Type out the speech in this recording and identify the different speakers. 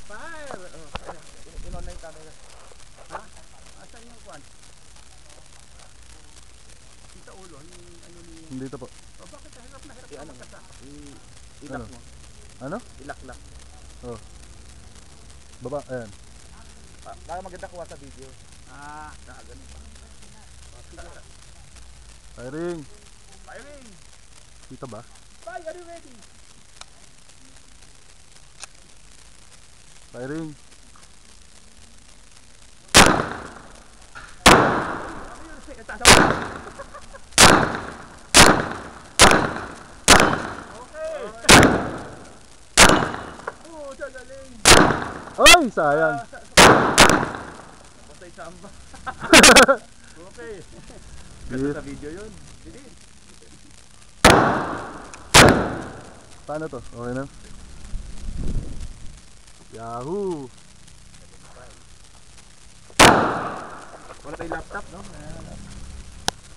Speaker 1: Fire! Inon na yung camera. Ha? Asan yung kwan? Sa ulo, yung ano ni...
Speaker 2: Dito po.
Speaker 1: Oh, bakit hirap na hirap
Speaker 3: Ano?
Speaker 1: ka magkasa?
Speaker 3: Ilak
Speaker 2: Ano?
Speaker 3: mo.
Speaker 2: Ano?
Speaker 3: Ilak-lak.
Speaker 2: Oh. Baba, ayan.
Speaker 3: Para maganda kuha sa video.
Speaker 1: Ganun pa.
Speaker 2: Firing.
Speaker 1: Firing!
Speaker 2: Kita ba?
Speaker 1: Fire, are you ready?
Speaker 2: Firing.
Speaker 1: Okay! Oh, dalaling!
Speaker 2: Ay, sayang.
Speaker 1: Patay samba. Okay.
Speaker 3: Ganda
Speaker 2: Yes.
Speaker 3: sa video yun.
Speaker 1: Sige.
Speaker 2: Paano to? Okay na? Yahoo!
Speaker 3: Wala tayong laptop, no?